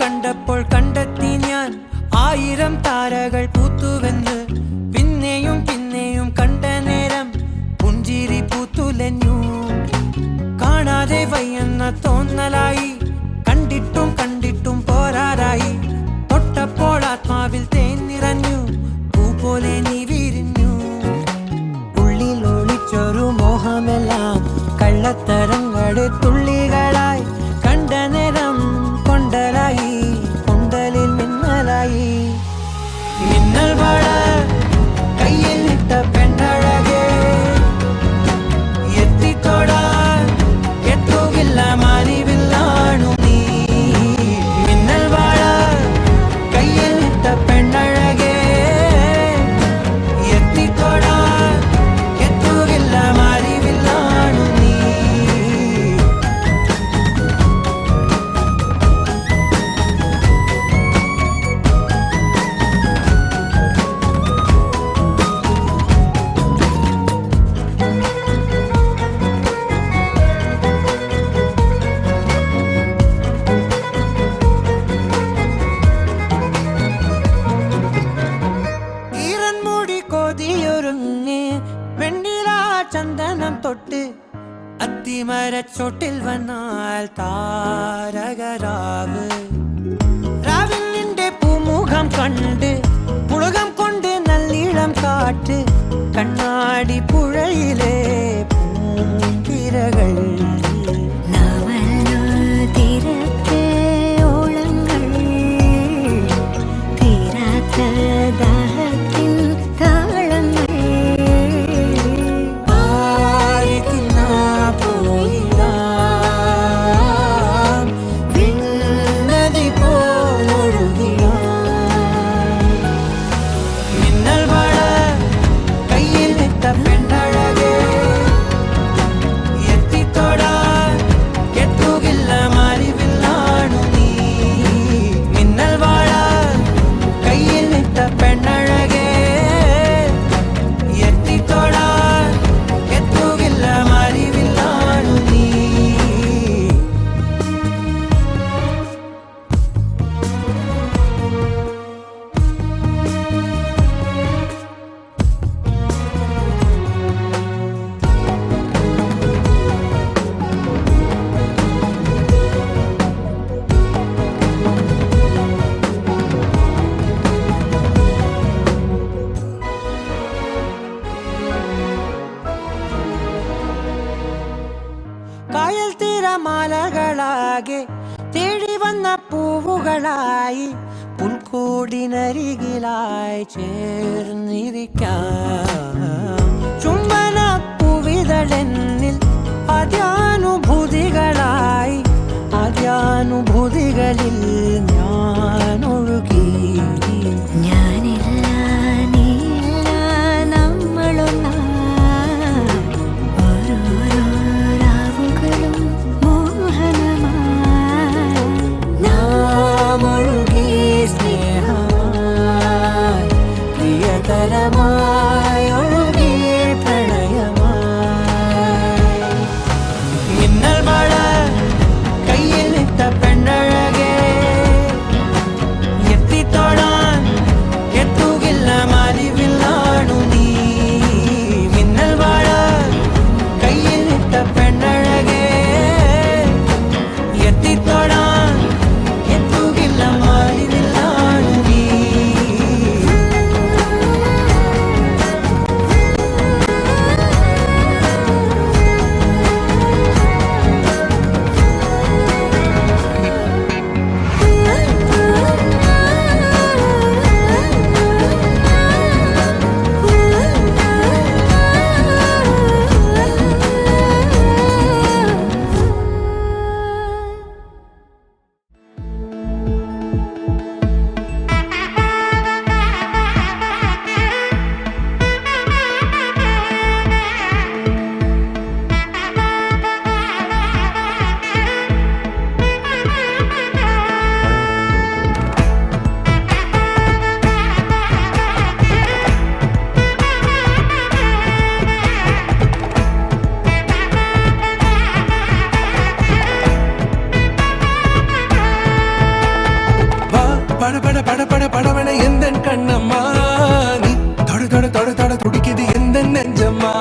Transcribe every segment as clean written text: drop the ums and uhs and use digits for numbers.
കണ്ടപ്പോൾ കണ്ടെത്തി ഞാൻ 1000 താരകൾ പൂത്തുവെന്ന്. പിന്നെയും പിന്നെയും കണ്ട നേരം പുഞ്ചിരി പൂത്തുലഞ്ഞു. കാണാതെ വയ്യെന്ന തോന്നലായി, കണ്ടിട്ടും കണ്ടിട്ടും പോരാറായി. തൊട്ടപ്പോൾ ആത്മാവിൽ തേൻ നിറഞ്ഞു, പൂ പോലെ നീ വിരിഞ്ഞു. ഉള്ളിൽ ഒളിച്ചൊരു മോഹമെല്ലാം കള്ളത്തരങ്ങളുടെ തുള്ളികളായി. കണ്ട നേരം കൊണ്ടലായി, കൊണ്ടലിൽ മിന്നലായി. മിന്നൽ വള കയ്യിൽ ഇട്ട പെണ്ണഴകേ, എത്തിത്തൊടാൻ എത്തുകില്ല മാറിവില്ലാണു നീ. മിന്നൽ വള കയ്യിൽ ഇട്ട പെണ്ണഴകേ, എത്തിത്തൊടാൻ എത്തുകില്ല മാറിവില്ലാണു നീ. ചന്ദനം തൊട്ട് അത്തിമരച്ചോട്ടിൽ വന്നാൽ താരകരാവ്. രാവിൽ നിന്റെ പൂമുഖം കണ്ട് പുളകം കൊണ്ട് നല്ലിളം കാറ്റ്. കണ്ണാടി പുഴയിലെ പൂത്തിരകൾ കായൽ തീരമാലകളാകെ തേടി വന്ന പൂവുകളായി. പുൽക്കൂടിനരികിലായി ചേർന്നിരിക്കാം. ചുംബന പൂവിതളെന്നിൽ ആദ്യാനുഭൂതികളായി. ആദ്യാനുഭൂതികളിൽ ഞാൻ ഒഴുകി. கண்ணம்மா நீ தொட தொட தொட தொட துடிக்குது எந்த நெஞ்சம்மா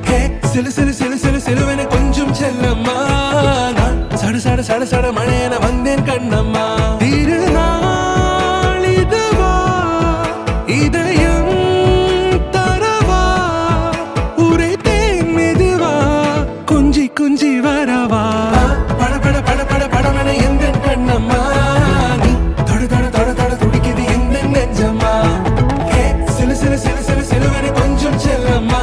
ஹே சிலு சிலு சிலு சிலு சிலுவென கொஞ்சம் செல்லம்மா நான் சட சட சட சட மழையென வந்தேன் கண்ணம்மா திருநாள் இதுவா இதயம் தரவா உரைத்தேன் மெதுவா கொஞ்சி கொஞ்சி வரவா பட பட பட பட படமென எந்த கண்ணம்மா நீ தொட தொட தொட தொட துடிக்குது எந்த நெஞ்சம்மா ஹே சிலு சிலு சிலு சிலு சிலுவென கொஞ்சம் செல்லம்மா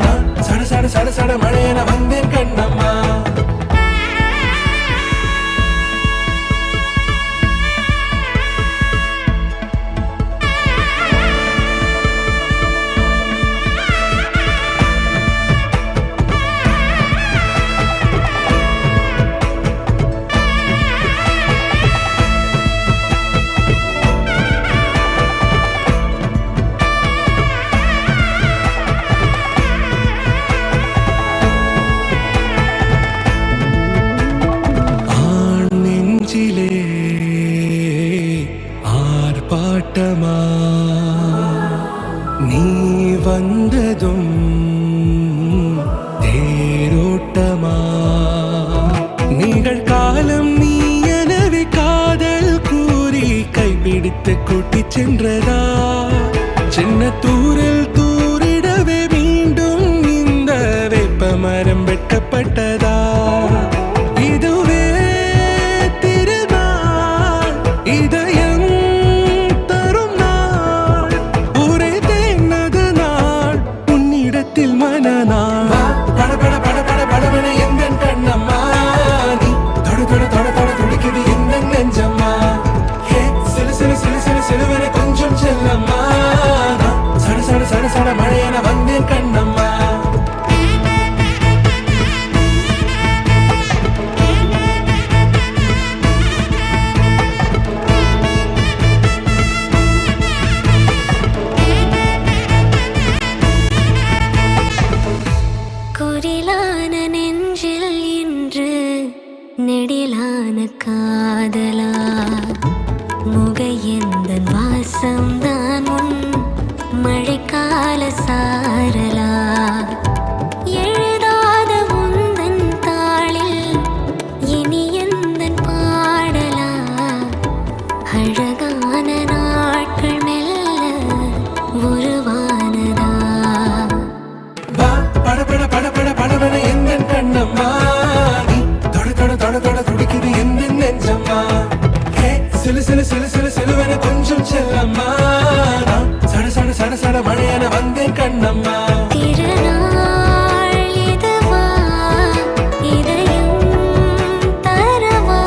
நான் சட சட சட சட மழையென வந்தேன் கண்ணம்மா நெஞ்சிலே ஆர்ப்பாட்டமா நீ வந்ததும் தேரோட்டமா நிகழ்காலம் நீ எனவே காதல் கூறி கைப்பிடித்து கூட்டிச் சென்றதா சின்ன தூரல் தூரிடவே மீண்டும் இந்த வேப்ப மரம் வெட்டப்பட்டதா இதுவே திருநாள் இதயம் தரும் நாள் ஒரே தேனது நாள் உன்னிடத்தில் மனநாள் பட பட பட பட படவென எந்த கண்ணம்மா நீ தொட தொட தொட தொட துடிக்குது எந்த நெஞ்சம்மா ஹே சிலு சிலு சிலு சிலு சிலுவென கொஞ்சம் செல்லம்மா நான் சட சட சட சட மழையென வந்தேன் கண்ணம்மா குரிலான நெஞ்சில் இன்று நெடிலான காதலா முகையெந்தன் வாசம்தான் உன் மழைக்கால சாரலா எழுதாத உந்தன் தாளில் இனி எந்தன் பாடலா அழகான நாட்கள் மெல்ல உருவானதா பட பட பட பட படவென எந்த கண்ணம்மா நீ தொட தொட தொட தொட துடிக்குது எந்த நெஞ்சம்மா ஹே சிலு சிலு சிலு சிலு சிலுவென கொஞ்சம் செல்லம்மா நான் சட சட சட சட மழையென வந்தேன் கண்ணம்மா திருநாள் இதுவா இதயம் தரவா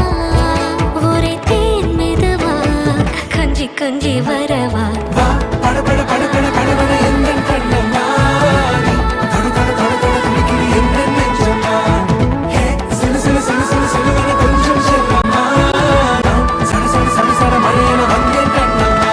உரைத்தேன் மெதுவா கொஞ்சி கொஞ்சி வரவா பட பட பட பட படவென எந்த கண்ணம்மா நீ தொட தொட தொட தொட துடிக்குது எந்த நெஞ்சம்மா ஹே சிலு சிலு சிலு சிலு சிலுவென கொஞ்சம் செல்லம்மா நான் சட சட சட சட மழையென வந்தேன் கண்ணம்மா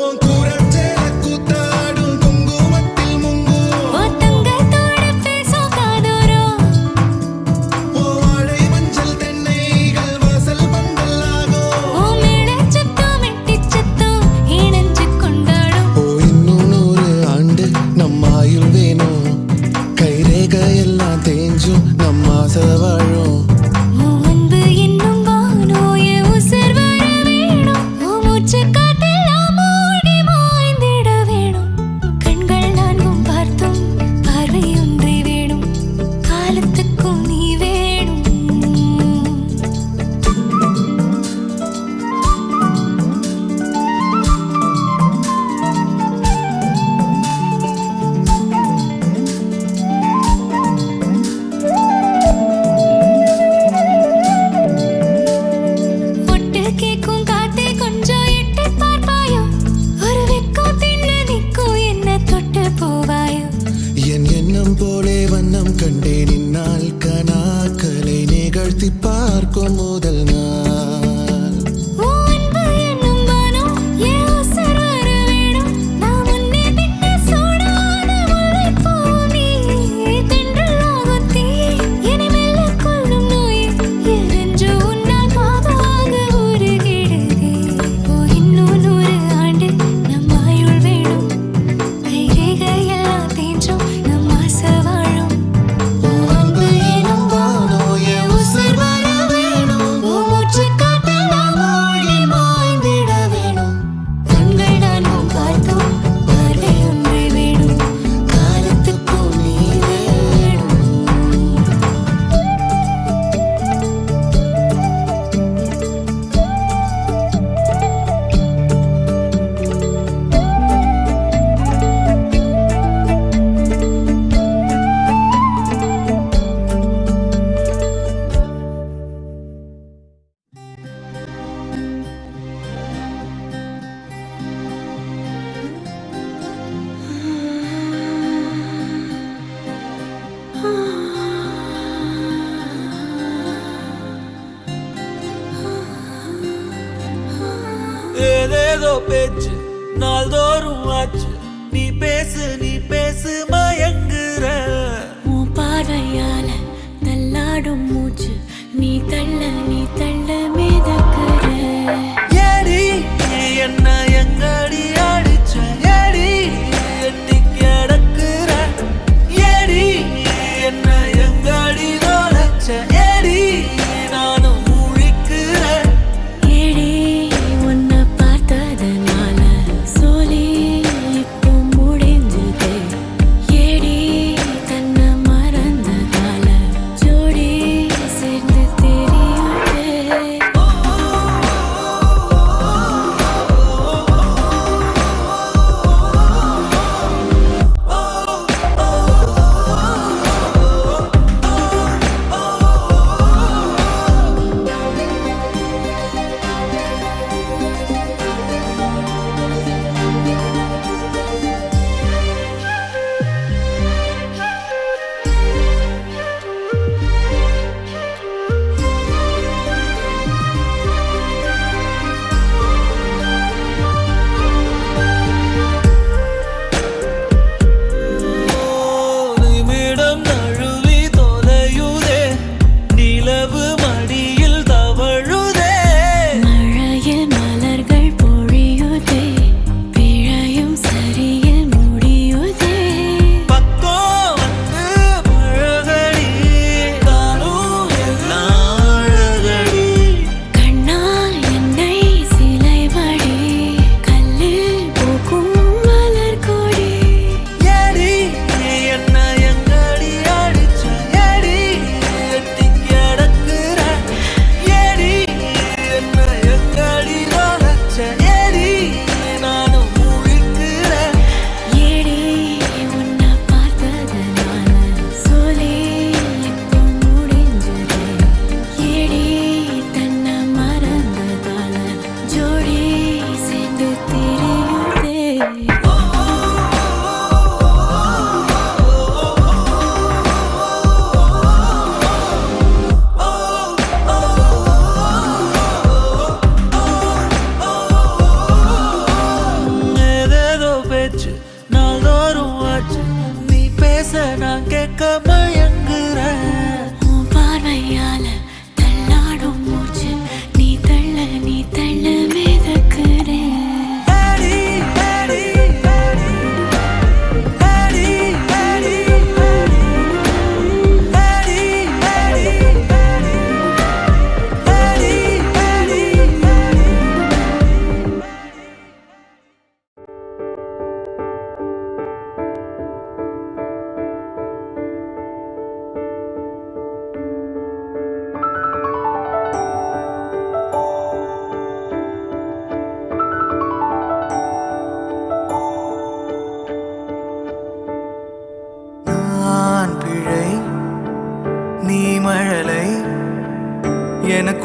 உன் குரச்சேல கூத்தாடும் குங்குமத்தில் முங்குவோம். உன் தங்கத்தோட பேசும் காதோரம். உன் வாழை மஞ்சள் தென்னைகள் வாசல் பந்தலாகும். உன் மேளச் சத்தம் மெட்டிச் சத்தம் இணைஞ்சு கொண்டாடும். ஓ இன்னும் 100 ஆண்டு நம்ம ஆயுள் வேணும். கைரேக எல்லாம் தேஞ்சும் நம்ம ஆசை வாழும். உன் அன்பு என்னும் வானம் என் உசிர் வர வேணும். உன் மூச்சுக் காற்றெல்லாம் மூடி மாய்ந்திட வேணும். கண்கள் நான்கும் பார்த்தும் பார்வை ஒன்றே வேணும். காலத்துக்கும் நீ வேணும். ஒட்டு கேக்கும் காத்தே கொஞ்சம் எட்டி பார்ப்பாயோ. ஒரு வெக்கம் தின்ன நிற்கும் என்ன தொட்டு போவாயோ. என் எண்ணம் போலே வண்ணம் கண்டே நின்னால் கனாக்களை நிகழ்த்தி பார்க்கும் முதல் நாள். உன் அன்பு என்னும் வானம் என் உசிர் வர வேணும். நான் முன்னே பின்னே சூடான முல்லைப்பூ நீ. தென்றலாகும் தீ என்னை மெல்ல கொல்லும் நோய். எரிஞ்சு உன்னால் பாவாக உருகிடுதே. ஓ இன்னும் 100 ஆண்டு நம் ஆயுள் வேணும். கைரேகையெல்லாம் தேஞ்சும் நம் ஆசை வாழும். உன் அன்பு எனும் வானம் என் உசிர் வர வேணும். உன் மூச்சுக் காற்றெல்லாம் மூடி மாய்ந்திட வேணும். கண்கள் நான்கும் பார்த்தும் பார்வை ஒன்றே வேணும். காலத்துக்கும் நீ வேணும். ஏதேதோ பேச்சு நாள்தோறும் ஆச்சு. நீ பேசு மயங்குற. உன் பார்வையால தள்ளாடும் மூச்சு. நீ தள்ள மிதக்குற. ஏடி என்ன எங்கடி அடிச்ச. ஏடி எட்டி கிடக்குற. ஏடி என்ன எங்கடி நுழைச்ச. ஏடி நானும் முழிக்கிறேன். ஏடி உன்னை பார்த்ததனால சோலி இப்போ முடிஞ்சுதே. ஏடி தன்னை மறந்ததால ஜோடி சேர்ந்து தெரியுதே.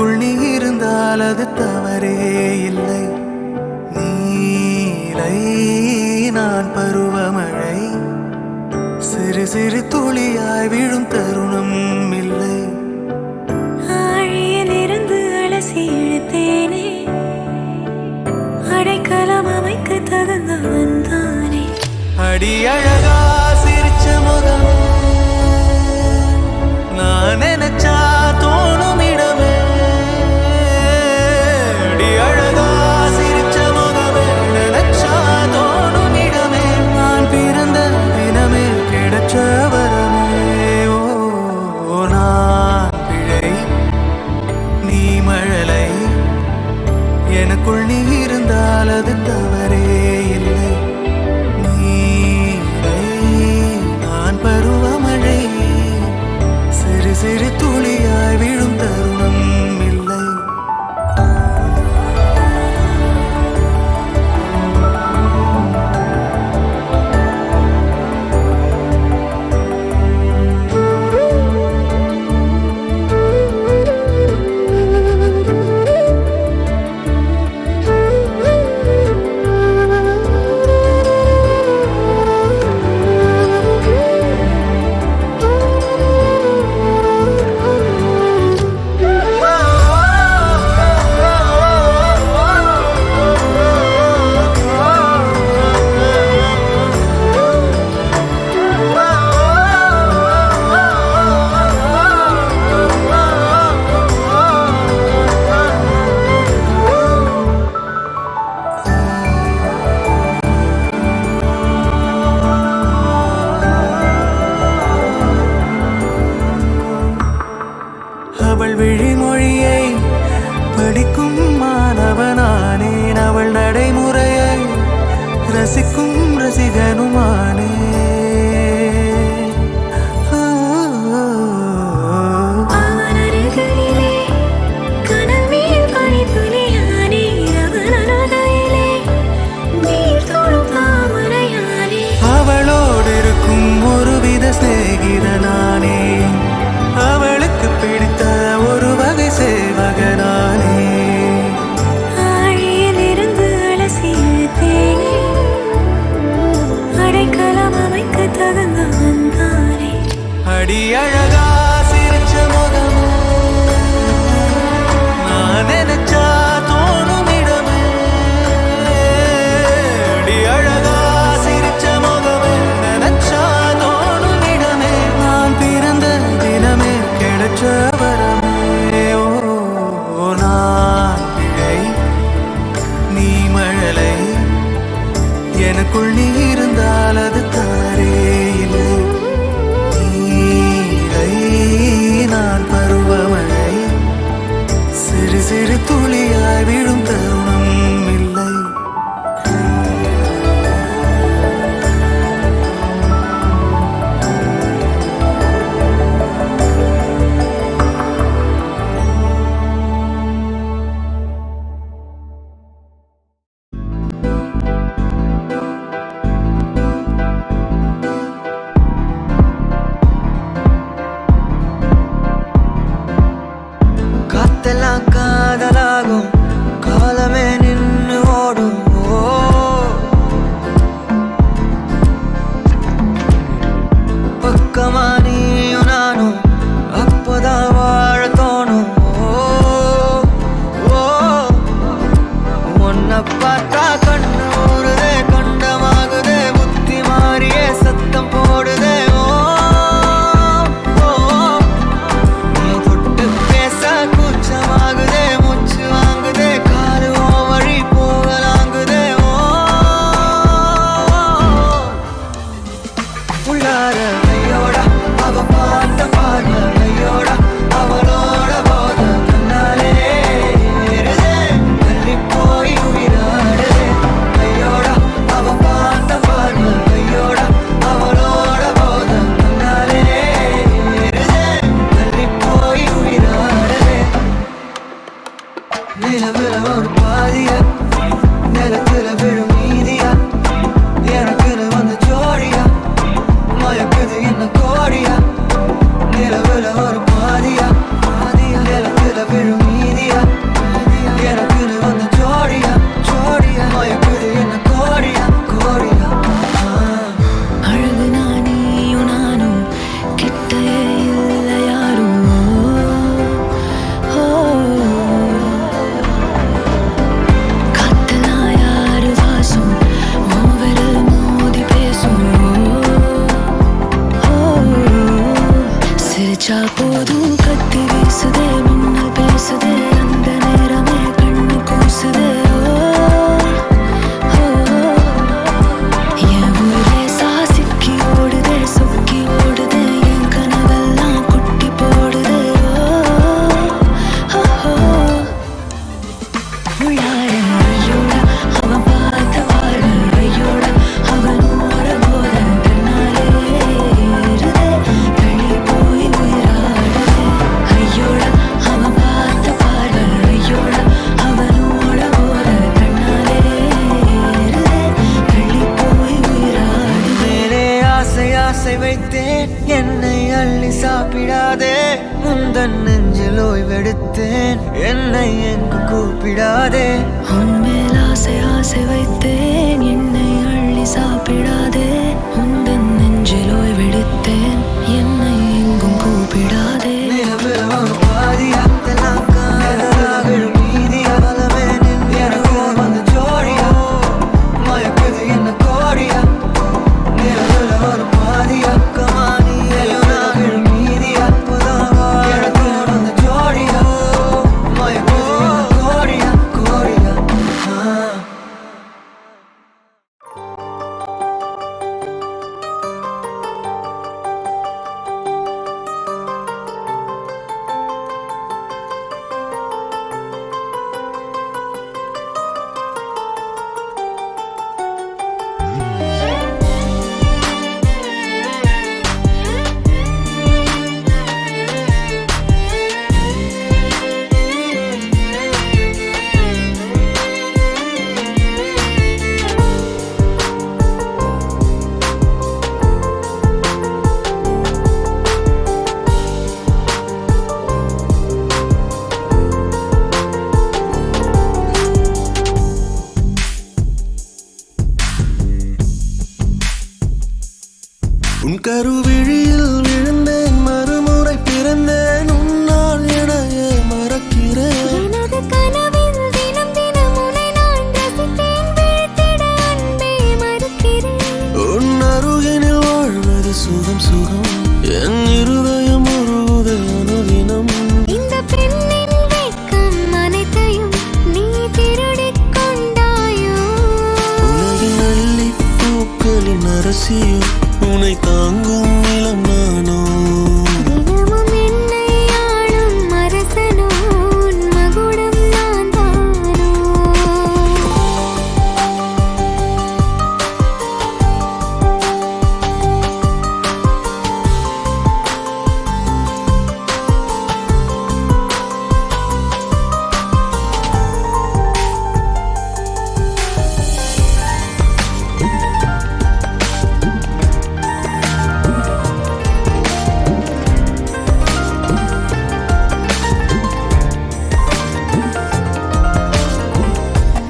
எனக்குள் நீ இருந்தால் அது தவறே இல்லை. நீலை நான் பருவமழை, சிறு சிறு துளியாய் விழும் தருணம் இல்லை. ஆழியிலிருந்து அலசி இழுத்தேனே, அடைக்கலம் அமைக்க தகுந்தவன் தானே. அடி அழகா சிரிச்ச முகம், நான் நினைச்சா தோணும் இடமே. அடி அழகா சிரிச்ச முகமே, நினைச்சா தோணும் இடமே. நான் பிறந்த தினமே கிடைச்ச வரமே. ஓ நான் பிழை, நீ மழலை, எனக்குள் நீ இருந்தால் அது தவறே இல்லை. நீலை நான் பருவமழை, சிறு சிறு துளியாய் விழும் தருணம் இல்லை. அவள் விழிமொழியை படிக்கும் மாணவனானேன், அவள் நடைமுறையை ரசிக்கும் ரசிகனுமானே. அவன் அருகிலே கனவில் பனித்துளியானே, அவன் அருகிலே நீர் தொடும் தாமரையானே. அவளோடு இருக்கும் ஒருவித சிநேகிதனானே, அவளுக்கு பிடித்த ஒரு வகை சேவகனானே. ஆழியிலிருந்து அலசி இழுத்தேனே, அடைக்கலம் அமைக்க தகுந்தவன் தானே. அடி அழகா சிரிச்ச முகமே, நான் நினைச்சா தோணும் இடமே. அடி அழகா சிரிச்ச முகமே, நினைச்சா தோணும் இடமே. நான் பிறந்த தினமே கிடைச்ச வரமே. ஓ நான் பிழை, நீ மழலை, எனக்குள் நீ இருந்தால் அது தவறே இல்லை. நீலை நான் பருவமழை, சிறு சிறு துளியாய் விழும் தருணம் இல்லை. காத்தெல்லாம் காதலாகும், காலமே ஆசை வைத்தேன் என்னை அள்ளி சாப்பிடாதே முந்தன் நெஞ்சில் ஓய்வெடுத்தேன் என்னை எங்கும் கூப்பிடாதே உன்மேல் ஆசை ஆசை வைத்தேன் என்னை அள்ளி சாப்பிடாதே உந்தன் நெஞ்சில் ஓய்வெடுத்தேன் என்னை எங்கும் கூப்பிடாதே உன் கருவிழியில் விழுந்தேன் மறுமுறை பிறந்தேன் உன்னால் எனையே மறக்கிறேன் எனது கனவில் தினம் தினம் உன்னை நான் ரசித்தேன் வீழ்த்திட அன்பே மறுக்கிறேன் உன் அருகினில் வாழ்வது சுகம் சுகம் என் இருதயம் உருகுது அனுதினம் இந்த பெண்ணின் வெட்கம் அனைத்தையும் நீ திருடிக் கொண்டாயோ உலகின் அள்ளி பூக்களின் அரசியோ உன்னை தாங்கும் நிலம் நானோ தினமும் என்னை ஆளும் அரசனோ உன் மகுடம் நான் தானோ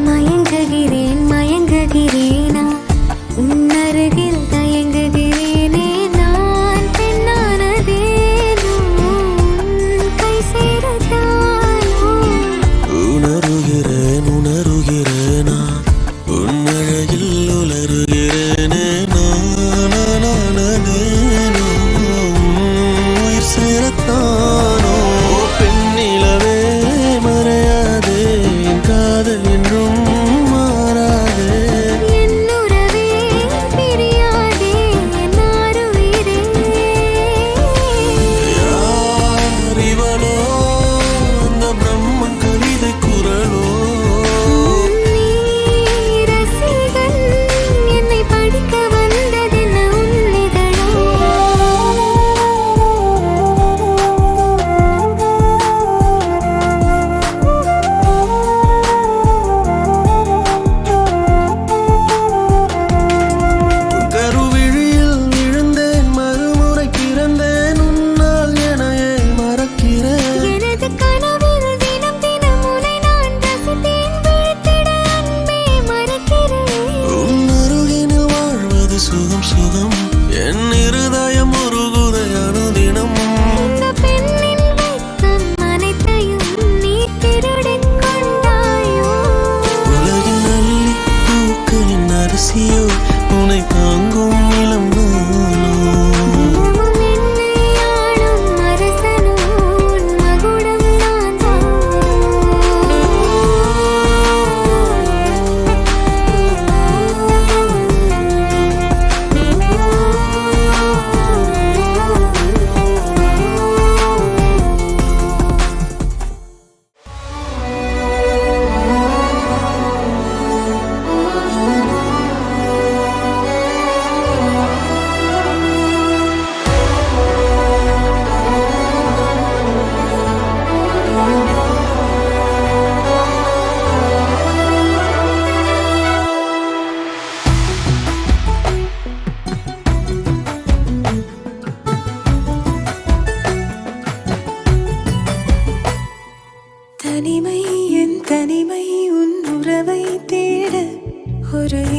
மயங்குகிறேன் மயங்குகிறேனா உன் அருகில் தயங்குகிறேனே நான் பெண்ணானதேனோ உன் கை சேரத்தானோ உணருகிறேன் உணருகிறேனா உன் அழகில் உலருகிறேனே நானேனோ உயிர் சேரத்தானோ பெண்ணிலவே மறையாதே என் காதல் என்றும் மாறாதே என்னுறவே பிரியாதே நாருயிரே யார் இவளோ அந்த பிரம்மன் கவிதை குரலோ நீ ரசிகன் என்னை படிக்க வந்ததென்ன உன் கருவிழியில் விழுந்தேன் மறுமுறை பிறந்தேன் உன்னால் எனையே மறக்கிறேன் எனது கனவில் தினம் தினம் உன்னை நான் ரசித்தேன் வீழ்த்திட அன்பே மறக்கிறேன் உன் அருகினில் வாழ்வது சுகம் சுகம் என் இருதயம் உருகுதை அனுதினம் இந்த பெண்ணின் வெட்கம் அனைத்தையும் நீ திருடிக் கொண்டாயோ உலகின் அள்ளி பூக்களின் அரசியோ உன்னை தாங்கும் நிலம் நானோ தினமும் என்னை ஆளும் அரசனோ உன் மகுடம் நான் தானோ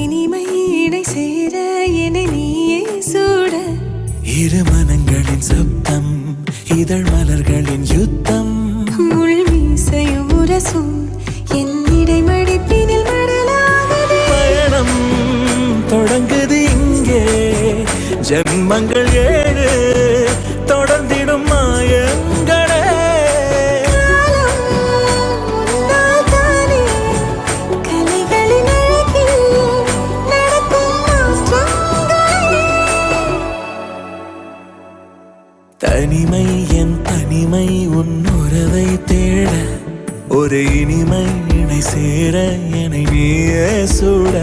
இனிமை இடை சேர என்னை நீயே சூட இரு மனங்களின் சப்தம் இதழ் மலர்களின் யுத்தம் முள் மீசையும் உரசும் என் இடை மடிப்பினில் மடலாகுதே பயணம் தொடங்குது இங்கே ஜென்மங்கள் 7 தொடர்ந்திடும் மாயங்களே காலம் உன்னால் தானே கலைகளின் அழகில் நடக்கும் மாற்றங்களே தனிமை என் தனிமை உன் உறவை தேட ஒரு இனிமை இணை சேர என்னை நீயே சூட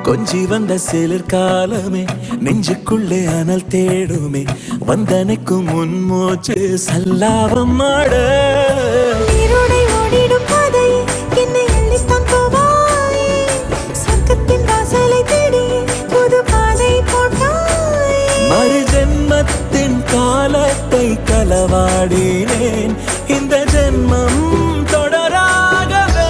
கொஞ்சி வந்த சிலர் காலமே நெஞ்சுக்குள்ளே அனல் தேடுமே வந்தனைக்கும் முன்மூச்சு சல்லாபம் ஆட நீரோடை ஓடிடும் பாதை என்னை அள்ளித்தான் போவாயே சொர்க்கத்தின் வாசலை தேடி புது பாதை போட்டாயே மறு ஜென்மத்தின் காலத்தை களவாடினேன் இந்த ஜென்மம் தொடராகவே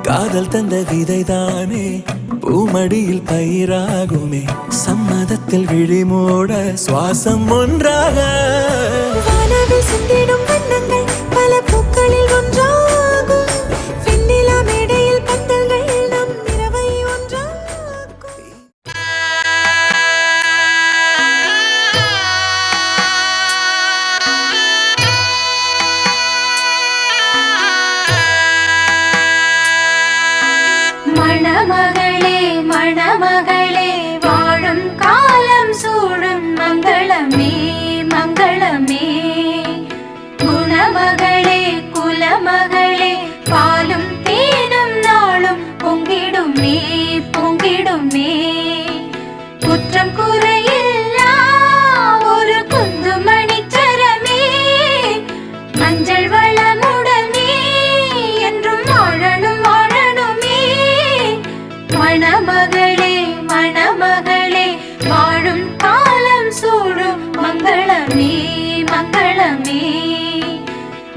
காதல் தந்த விதைதானே பூமடியில் பயிராகுமே சம்மதத்தில் விழிமூட சுவாசம் ஒன்றாக வானவில் சிந்திடும் வண்ணங்கள் பல பூக்களில் ஒன்றாகும் வெண்ணிலா மேடையில் பந்தல்கள் நம் இரவை ஒன்றாக்கும் மணமகளே மணமகளே வாழும் காலம் சூழும் மங்களமே மங்களமே குணமகளே குலமகளே பாலும் தேனும் நாளும் பொங்கிடுமே பொங்கிடுமே குற்றம் குறையில்லா ஒரு குந்துமணிச்சரமே மஞ்சள் வளமுடனே என்றும் வாழணும் வாழணுமே மணமகளே மணமகளே வாழும் காலம் சூழும் மங்களமே மங்களமே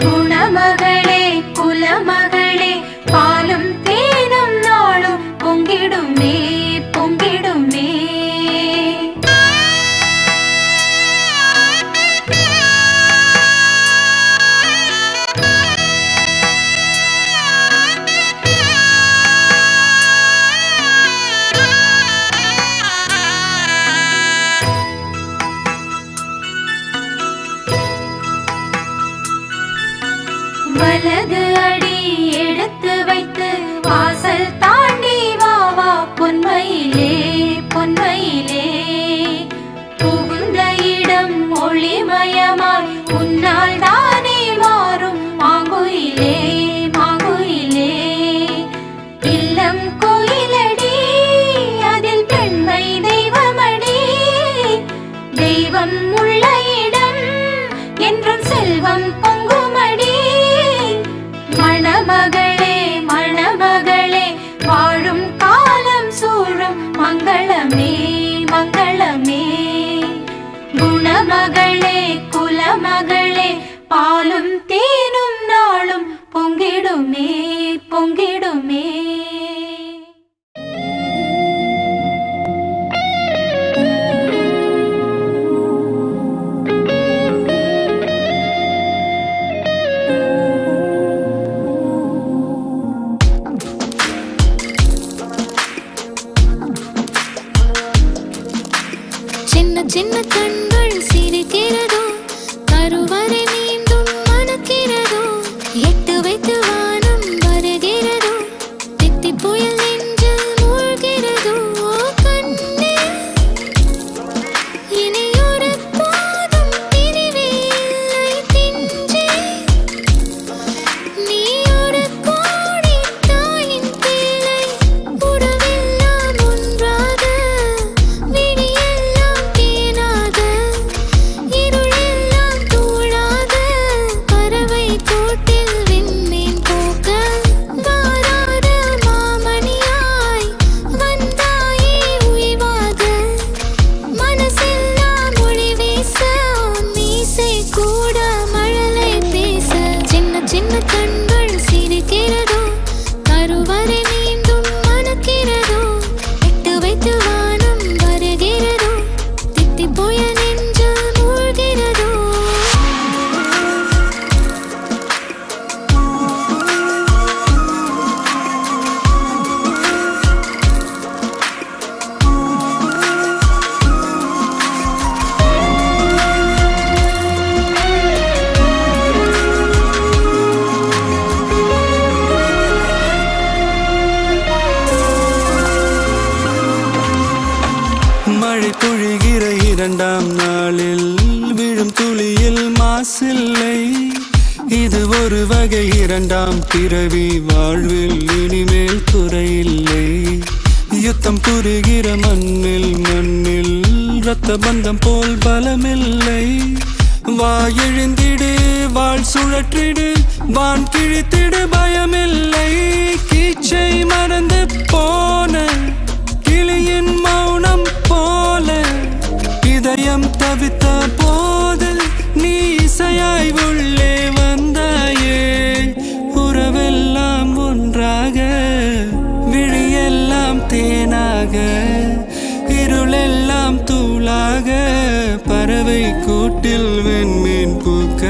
குணமகளே குலமகளே பாலும் தேனும் நாளும் பொங்கிடுமே பொங்கிடுமே வலது அடி எடுத்து வைத்து வாசல் தாண்டி வா வா பொன்மையிலே பொன்மையிலே புகுந்த இடம் ஒளிமயமாய் உன்னால் தானே மாறும் மாங்குயிலே மாங்குயிலே இல்லம் கோயிலடி அதில் பெண்மை தெய்வமடி தெய்வம் உள்ள இடம் என்றும் செல்வம் பொங்குமடி மணமகளே மணமகளே வாழும் காலம் சூழும் மங்களமே மங்களமே குணமகளே குலமகளே பாலும் தேனும் நாளும் பொங்கிடுமே பொங்கிடுமே சின்ன சின்ன கண்கள் சிரிக்கிறதோ கருவறை மீண்டும் மணக்கிறதோ எட்டு வைத்து வானம் வருகிறதோ தித்தி புயல் நெஞ்சில் மூழ்கிறதோ கண்ணே இனியொரு போதும் பிரிவே இல்லை தின்றே நீ ஒரு கோடி தாயின் பிள்ளை உறவெல்லாம் ஒன்றாக விடியெல்லாம் தேனாக இருளெல்லாம் தூளாக பறவை கூட்டில் விண்மீன் போக்க வாராத மாமணியாய் வந்தாயே உய்வாக மனசெல்லாம் ஒளி வீச மீசை கூட மழலை பேச சின்ன சின்ன கண்கள் சிரிக்கிறதோ கருவறை மீண்டும் மணக்கிறதோ எட்டு வைத்து வானம் வருகிறதோ தித்தி புயல் நெஞ்சில் மூழ்கிறதோ மழை பொழிகிற இரண்டாம் நாளில் விழும் துளியில் மாசில்லை. இது ஒரு வகை இரண்டாம் பிறவி வாழ்வில் இனிமேல் குறையில்லை. யுத்தம் புரிகிற மண்ணில் மண்ணில் இரத்த பந்தம் போல் பலமில்லை. வா எழுந்திடு வாழ் சுழற்றிடு வான் கிழித்திடு பயமில்லை. கீச்சை மறந்து போன கிளியின் மௌனம் போல இதயம் தவித்த போது நீ இசையாய் உள்ளே வந்தாயே. உறவெல்லாம் ஒன்றாக விழியெல்லாம் தேனாக இருளெல்லாம் தூளாக பறவை கூட்டில் வெண்மீன் பூக்க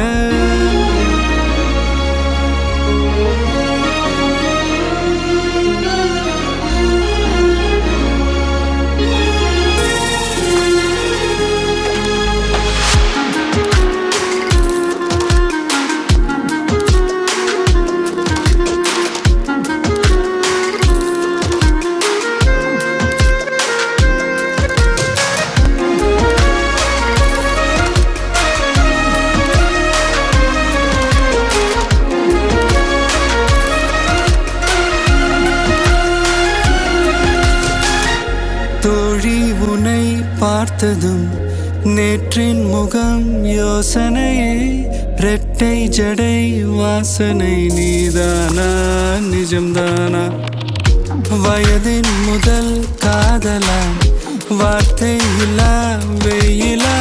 தோழி உனை பார்த்ததும் நேற்றின் முகம் யோசனையே. ரெட்டை ஜடை வாசனை நீதானா நிஜம்தானா? வயதின் முதல் காதலா வார்த்தை இல்லா வெயிலா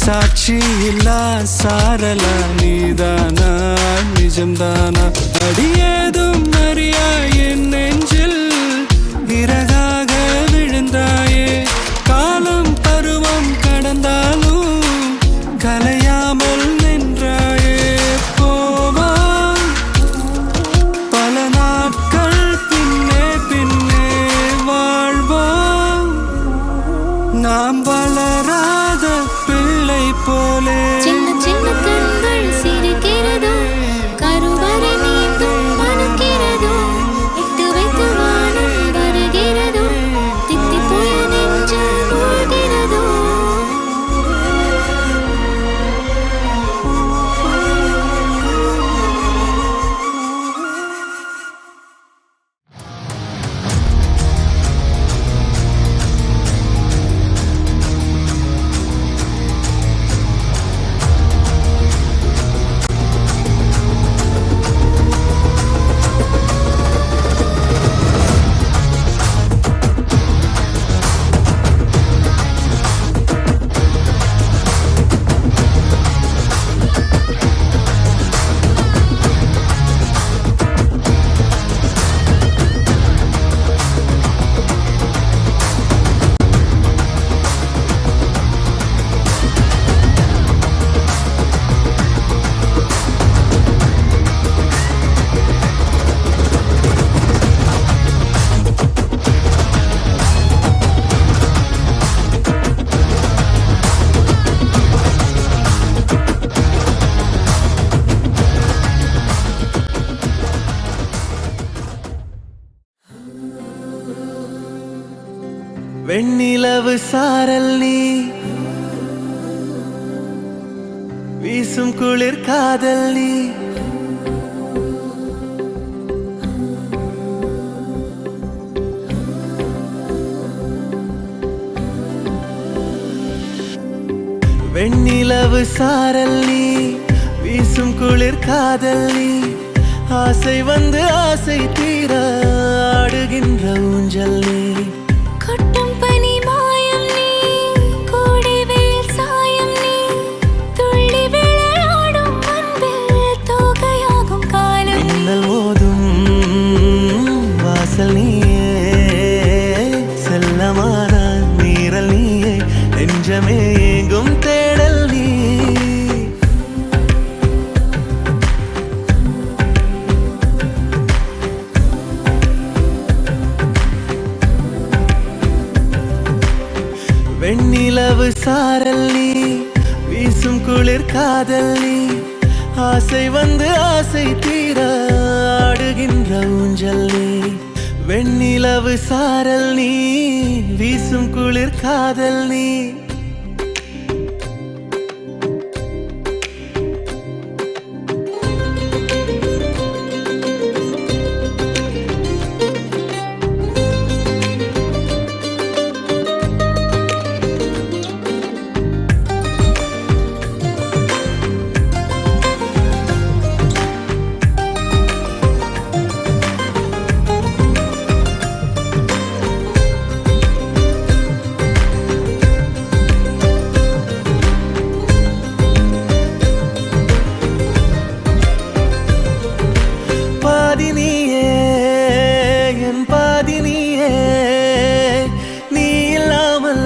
சாட்சி இல்லா சாரலா நீதானா நிஜம்தானா? அடியேதும் அறியா என் நெஞ்சில் இறகாக விழுந்தாயே. காலம் பருவம் கடந்தாலும் கலையாமல் நின்றாயே. போவான் பல நாட்கள் பின்னே பின்னே வாழ்வோம் நாம் வளராத பிள்ளை போலே. சின்ன சின்ன கண்கள் சிரிக்கிறதோ கருவறை மீண்டும் மணக்கிறதோ எட்டு வைத்து வானம் வருகிறதோ தித்தி புயல் நெஞ்சில் மூழ்கிறதோ சாரல் நீ வீசும் குளிர் காதல் நீ வெண்ணிலவு சாரல் நீ வீசும் குளிர் காதல் நீ ஆசை வந்து ஆசை தீர ஆடுகின்ற ஊஞ்சல் நீ கொட்டும் பனி மாயம் நீ கோடை வெயில் சாயம் நீ துள்ளி விளையாடும் அன்பில் தோகையாகும் காலம் நீ. மின்னல் மோதும் வாசல் நீயே செல்லமான நீரல் நீயே நெஞ்சமே எங்கும் தேடல் நீ வெண்ணிலவு சாரல் நீ வீசும் குளிர் காதல் நீ ஆசை வந்து ஆசை தீர ஆடுகின்ற ஊஞ்சல் நீ வெண்ணிலவு சாரல் நீ வீசும் குளிர் காதல் நீ பாதினியே என் பாதினியே நீ இல்லாமல்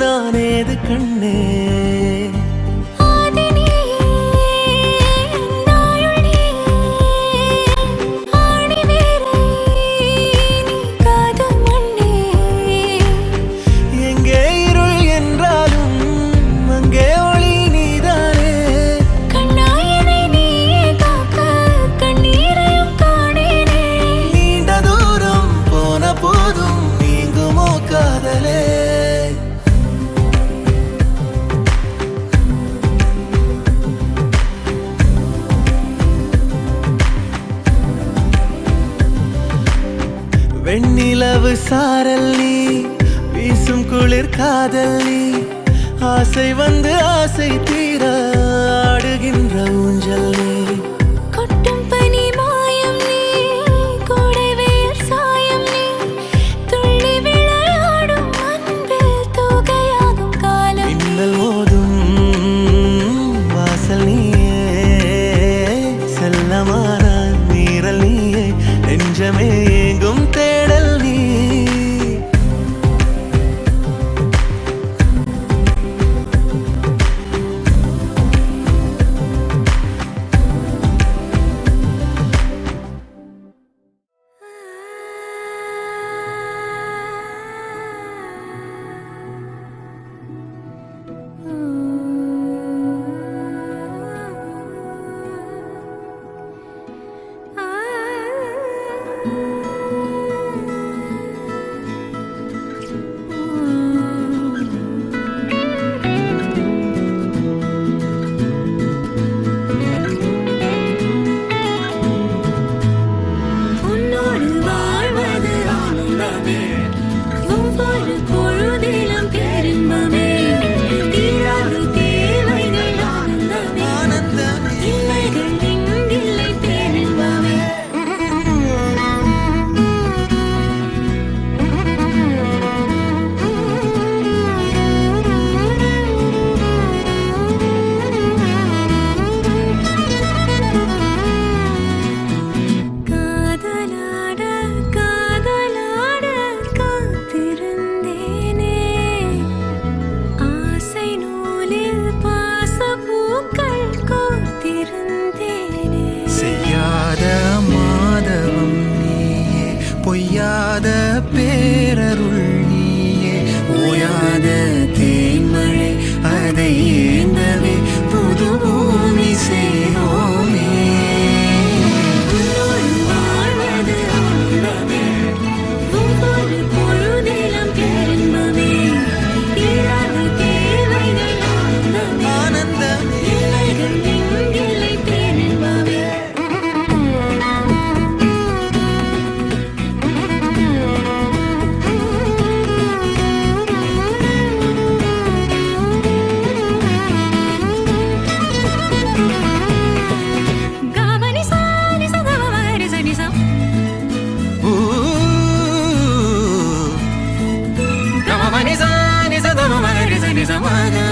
நான் ஏது கண்ணே ஆதி நீயே, நாயுள் நீயே, ஆணி வேரை நீ காதல் மண்ணே. எங்கே இருள் என்றாலும் அங்கே ஒளி நீதானே கண்ணாயினை நீயே காக்க கண்ணீரையும் காணேனே. நீண்ட தூரம் போன போதும் நீங்குமோ காதலே வெண்ணிலவு சாரல் நீ வீசும் குளிர் காதல் நீ ஆசை வந்து ஆசை தீர ஆடுகின்ற ஊஞ்சல் நீ கொட்டும் பனி மாயம் நீ கோடை வெயில் சாயம் நீ துள்ளி விளையாடும் அன்பில் தோகையாகும் காலம் நீ. மின்னல் மோதும் வாசல் நீயே செல்லமான நீரல் நீயே நெஞ்சமே எங்கும் தேடல் நீ நிசமாக